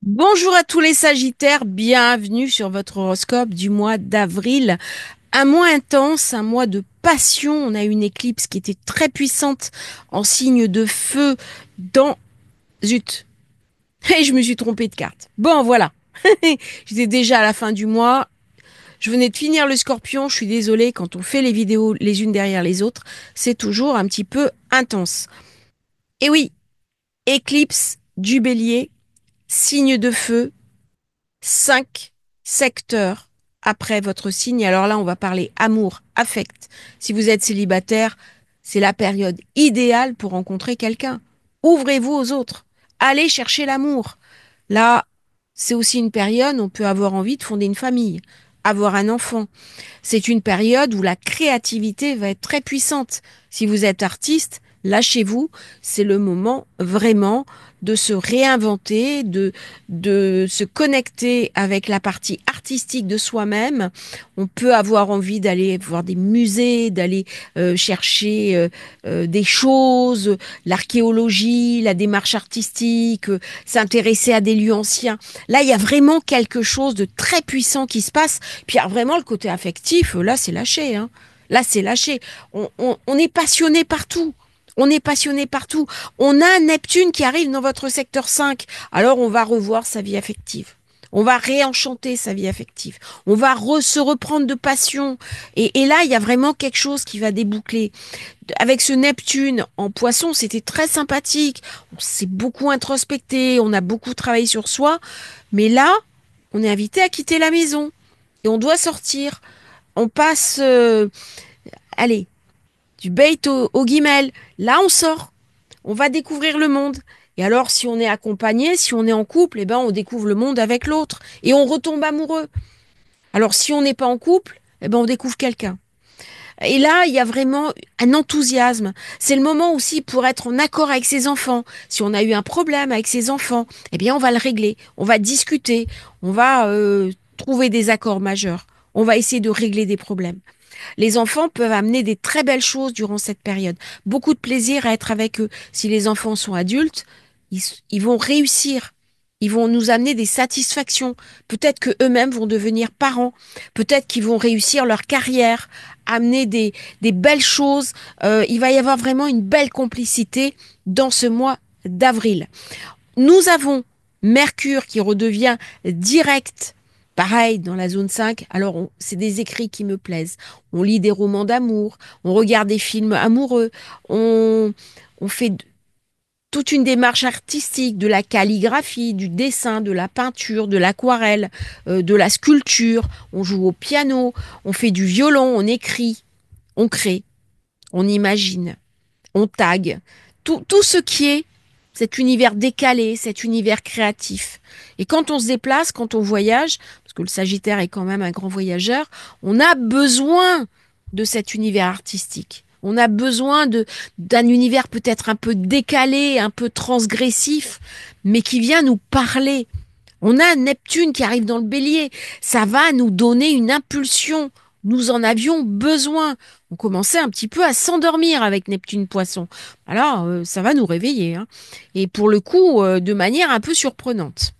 Bonjour à tous les Sagittaires, bienvenue sur votre horoscope du mois d'avril. Un mois intense, un mois de passion. On a eu une éclipse qui était très puissante en signe de feu dans... Zut, et je me suis trompée de carte. Bon, voilà. J'étais déjà à la fin du mois. Je venais de finir le Scorpion. Je suis désolée, quand on fait les vidéos les unes derrière les autres, c'est toujours un petit peu intense. Et oui, éclipse du Bélier, signe de feu, 5 secteurs après votre signe. Alors là, on va parler amour, affect. Si vous êtes célibataire, c'est la période idéale pour rencontrer quelqu'un. Ouvrez-vous aux autres. Allez chercher l'amour. Là, c'est aussi une période où on peut avoir envie de fonder une famille, avoir un enfant. C'est une période où la créativité va être très puissante. Si vous êtes artiste, lâchez-vous. C'est le moment vraiment de se réinventer, de se connecter avec la partie artistique de soi-même. On peut avoir envie d'aller voir des musées, d'aller chercher des choses, l'archéologie, la démarche artistique, s'intéresser à des lieux anciens. Là, il y a vraiment quelque chose de très puissant qui se passe. Puis alors, vraiment, le côté affectif, là, c'est lâché. Hein. Là, c'est lâché. On est passionné partout. On est passionné partout. On a un Neptune qui arrive dans votre secteur 5. Alors, on va revoir sa vie affective. On va réenchanter sa vie affective. On va se reprendre de passion. Et là, il y a vraiment quelque chose qui va déboucler. Avec ce Neptune en poisson, c'était très sympathique. On s'est beaucoup introspecté. On a beaucoup travaillé sur soi. Mais là, on est invité à quitter la maison. Et on doit sortir. On passe, allez, du bait au guimel. Là, on sort. On va découvrir le monde. Et alors, si on est accompagné, si on est en couple, eh ben, on découvre le monde avec l'autre. Et on retombe amoureux. Alors, si on n'est pas en couple, eh ben, on découvre quelqu'un. Et là, il y a vraiment un enthousiasme. C'est le moment aussi pour être en accord avec ses enfants. Si on a eu un problème avec ses enfants, eh bien, on va le régler. On va discuter. On va trouver des accords majeurs. On va essayer de régler des problèmes. Les enfants peuvent amener des très belles choses durant cette période. Beaucoup de plaisir à être avec eux. Si les enfants sont adultes, ils vont réussir. Ils vont nous amener des satisfactions. Peut-être que eux-mêmes vont devenir parents. Peut-être qu'ils vont réussir leur carrière, amener des belles choses. Il va y avoir vraiment une belle complicité dans ce mois d'avril. Nous avons Mercure qui redevient direct. Pareil, dans la zone 5, alors c'est des écrits qui me plaisent. On lit des romans d'amour, on regarde des films amoureux, on fait toute une démarche artistique, de la calligraphie, du dessin, de la peinture, de l'aquarelle, de la sculpture, on joue au piano, on fait du violon, on écrit, on crée, on imagine, on tag. Tout ce qui est cet univers décalé, cet univers créatif. Et quand on se déplace, quand on voyage, parce que le Sagittaire est quand même un grand voyageur, on a besoin de cet univers artistique. On a besoin d'un univers peut-être un peu décalé, un peu transgressif, mais qui vient nous parler. On a Neptune qui arrive dans le bélier. Ça va nous donner une impulsion. Nous en avions besoin. On commençait un petit peu à s'endormir avec Neptune Poisson. Alors, ça va nous réveiller. Hein. Et pour le coup, de manière un peu surprenante.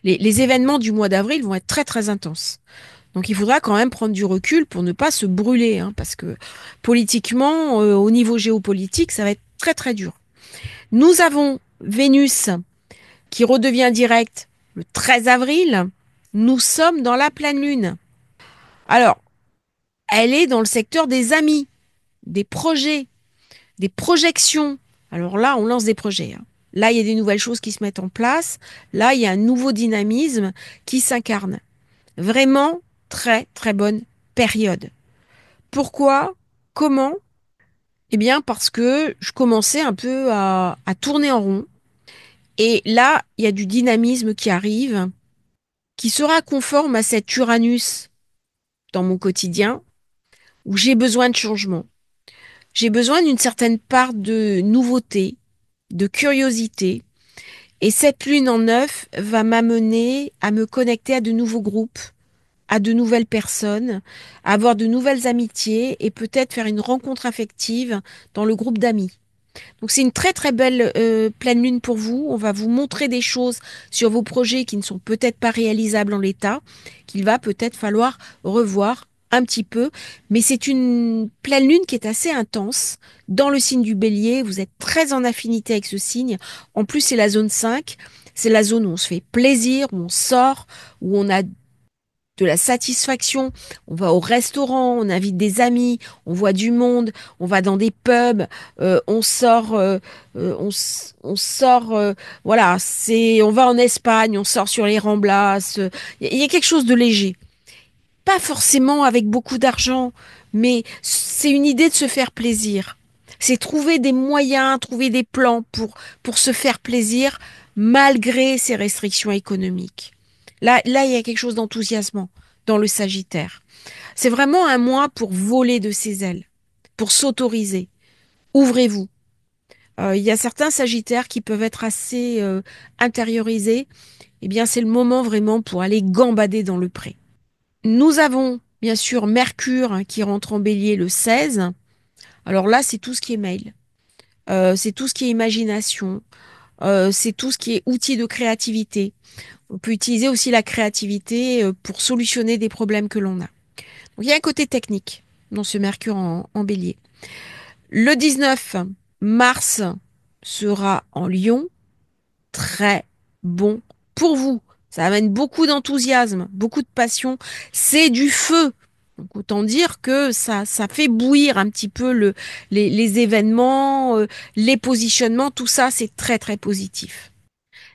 Les événements du mois d'avril vont être très très intenses. Donc il faudra quand même prendre du recul pour ne pas se brûler. Hein, parce que politiquement, au niveau géopolitique, ça va être très très dur. Nous avons Vénus qui redevient direct le 13 avril, nous sommes dans la pleine lune. Alors, elle est dans le secteur des amis, des projets, des projections. Alors là, on lance des projets. Hein. Là, il y a des nouvelles choses qui se mettent en place. Là, il y a un nouveau dynamisme qui s'incarne. Vraiment, très, très bonne période. Pourquoi? Comment? Eh bien, parce que je commençais un peu à tourner en rond. Et là, il y a du dynamisme qui arrive, qui sera conforme à cet Uranus dans mon quotidien, où j'ai besoin de changement. J'ai besoin d'une certaine part de nouveauté, de curiosité. Et cette lune en 9 va m'amener à me connecter à de nouveaux groupes, à de nouvelles personnes, à avoir de nouvelles amitiés et peut-être faire une rencontre affective dans le groupe d'amis. Donc c'est une très très belle pleine lune pour vous. On va vous montrer des choses sur vos projets qui ne sont peut-être pas réalisables en l'état, qu'il va peut-être falloir revoir un petit peu. Mais c'est une pleine lune qui est assez intense. Dans le signe du Bélier, vous êtes très en affinité avec ce signe. En plus, c'est la zone 5. C'est la zone où on se fait plaisir, où on sort, où on a de la satisfaction. On va au restaurant, on invite des amis, on voit du monde, on va dans des pubs, on sort, on sort, voilà, on va en Espagne, on sort sur les Ramblas. Il y a quelque chose de léger. Pas forcément avec beaucoup d'argent, mais c'est une idée de se faire plaisir. C'est trouver des moyens, trouver des plans pour se faire plaisir malgré ces restrictions économiques. Là, il y a quelque chose d'enthousiasmant dans le Sagittaire. C'est vraiment un mois pour voler de ses ailes, pour s'autoriser. Ouvrez-vous. Il y a certains Sagittaires qui peuvent être assez intériorisés. Eh bien, c'est le moment vraiment pour aller gambader dans le pré. Nous avons bien sûr Mercure hein, qui rentre en Bélier le 16. Alors là, c'est tout ce qui est mail. C'est tout ce qui est imagination. C'est tout ce qui est outils de créativité. On peut utiliser aussi la créativité pour solutionner des problèmes que l'on a. Donc, il y a un côté technique dans ce Mercure en Bélier. Le 19, Mars sera en Lion. Très bon pour vous. Ça amène beaucoup d'enthousiasme, beaucoup de passion. C'est du feu. Donc autant dire que ça fait bouillir un petit peu les événements, les positionnements, tout ça, c'est très très positif.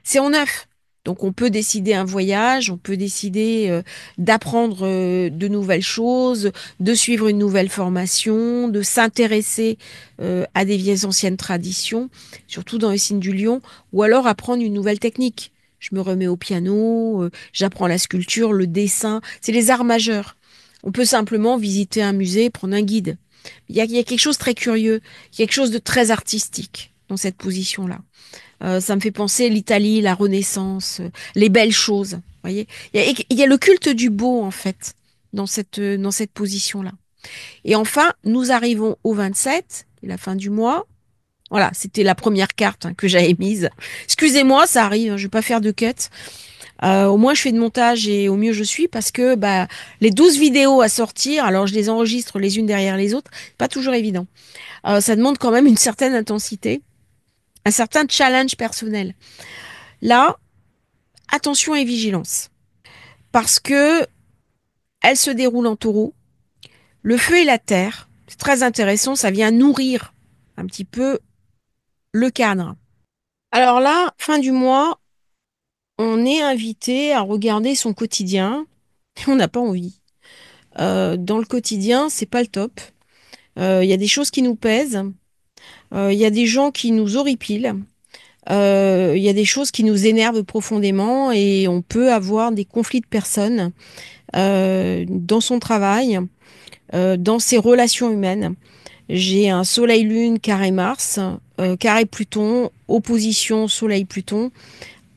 C'est en neuf. Donc on peut décider un voyage, on peut décider d'apprendre de nouvelles choses, de suivre une nouvelle formation, de s'intéresser à des vieilles anciennes traditions, surtout dans le signe du lion, ou alors apprendre une nouvelle technique. Je me remets au piano, j'apprends la sculpture, le dessin, c'est les arts majeurs. On peut simplement visiter un musée, prendre un guide. Il y a quelque chose de très curieux, quelque chose de très artistique dans cette position-là. Ça me fait penser l'Italie, la Renaissance, les belles choses. Voyez, il y a le culte du beau en fait dans cette position-là. Et enfin, nous arrivons au 27, qui est la fin du mois. Voilà, c'était la première carte hein, que j'avais mise. Excusez-moi, ça arrive, hein, je vais pas faire de cut. Au moins, je fais de montage et au mieux je suis parce que bah, les 12 vidéos à sortir, alors je les enregistre les unes derrière les autres, pas toujours évident. Ça demande quand même une certaine intensité, un certain challenge personnel. Là, attention et vigilance. Parce que elle se déroule en taureau. Le feu et la terre, c'est très intéressant, ça vient nourrir un petit peu le cadre. Alors là, fin du mois, on est invité à regarder son quotidien et on n'a pas envie. Dans le quotidien, c'est pas le top. Il y a des choses qui nous pèsent. Il y a des gens qui nous horripilent. Il y a des choses qui nous énervent profondément et on peut avoir des conflits de personnes dans son travail, dans ses relations humaines. J'ai un Soleil-Lune carré Mars, carré Pluton, opposition Soleil-Pluton,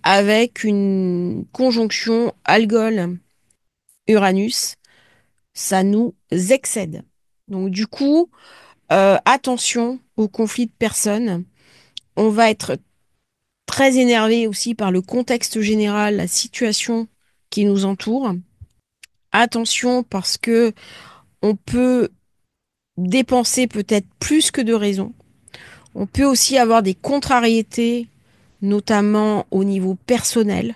avec une conjonction Algol-Uranus. Ça nous excède. Donc du coup, attention aux conflits de personnes. On va être très énervé aussi par le contexte général, la situation qui nous entoure. Attention parce que on peut dépenser peut-être plus que de raison. On peut aussi avoir des contrariétés, notamment au niveau personnel.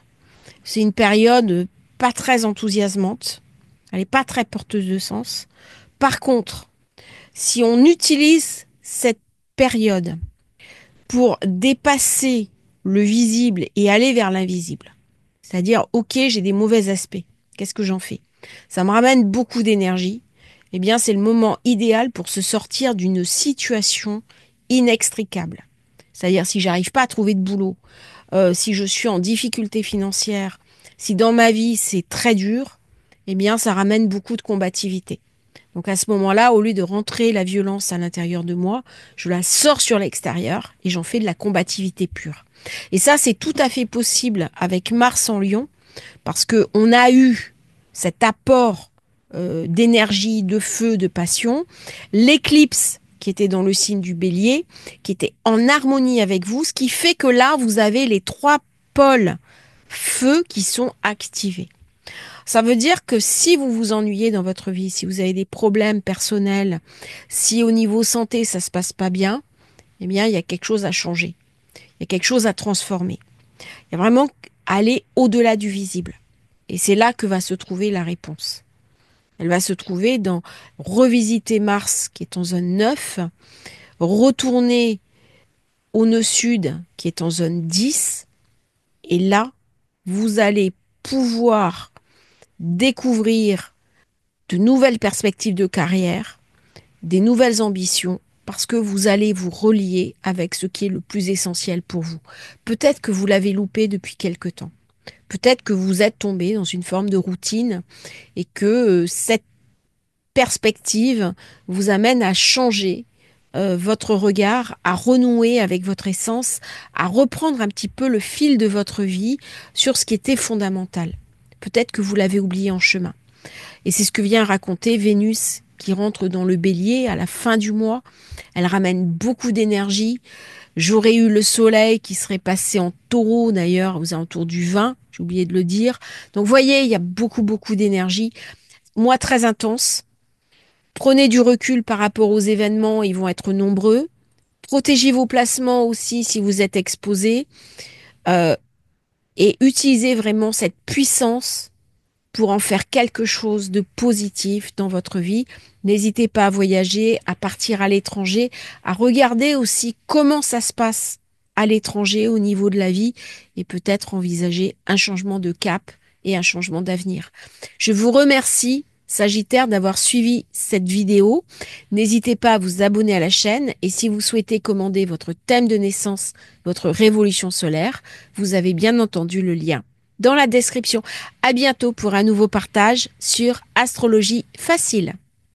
C'est une période pas très enthousiasmante. Elle n'est pas très porteuse de sens. Par contre, si on utilise cette période pour dépasser le visible et aller vers l'invisible, c'est-à-dire, ok, j'ai des mauvais aspects, qu'est-ce que j'en fais? Ça me ramène beaucoup d'énergie. Eh bien, c'est le moment idéal pour se sortir d'une situation inextricable. C'est-à-dire, si j'arrive pas à trouver de boulot, si je suis en difficulté financière, si dans ma vie c'est très dur, eh bien, ça ramène beaucoup de combativité. Donc à ce moment-là, au lieu de rentrer la violence à l'intérieur de moi, je la sors sur l'extérieur et j'en fais de la combativité pure. Et ça, c'est tout à fait possible avec Mars en Lion, parce que on a eu cet apport d'énergie, de feu, de passion. L'éclipse qui était dans le signe du Bélier, qui était en harmonie avec vous, ce qui fait que là, vous avez les 3 pôles feu qui sont activés. Ça veut dire que si vous vous ennuyez dans votre vie, si vous avez des problèmes personnels, si au niveau santé, ça se passe pas bien, eh bien, il y a quelque chose à changer. Il y a quelque chose à transformer. Il y a vraiment à aller au-delà du visible. Et c'est là que va se trouver la réponse. Elle va se trouver dans revisiter Mars, qui est en zone 9, retourner au nœud sud, qui est en zone 10, et là, vous allez pouvoir découvrir de nouvelles perspectives de carrière, des nouvelles ambitions, parce que vous allez vous relier avec ce qui est le plus essentiel pour vous. Peut-être que vous l'avez loupé depuis quelque temps. Peut-être que vous êtes tombé dans une forme de routine et que cette perspective vous amène à changer votre regard, à renouer avec votre essence, à reprendre un petit peu le fil de votre vie sur ce qui était fondamental. Peut-être que vous l'avez oublié en chemin. Et c'est ce que vient raconter Vénus qui rentre dans le Bélier à la fin du mois. Elle ramène beaucoup d'énergie. J'aurais eu le soleil qui serait passé en taureau d'ailleurs aux alentours du 20, j'ai oublié de le dire. Donc vous voyez, il y a beaucoup d'énergie. Mois très intense. Prenez du recul par rapport aux événements, ils vont être nombreux. Protégez vos placements aussi si vous êtes exposé. Euh, et utilisez vraiment cette puissance pour en faire quelque chose de positif dans votre vie. N'hésitez pas à voyager, à partir à l'étranger, à regarder aussi comment ça se passe à l'étranger au niveau de la vie et peut-être envisager un changement de cap et un changement d'avenir. Je vous remercie, Sagittaire, d'avoir suivi cette vidéo. N'hésitez pas à vous abonner à la chaîne et si vous souhaitez commander votre thème de naissance, votre révolution solaire, vous avez bien entendu le lien dans la description. À bientôt pour un nouveau partage sur Astrologie Facile.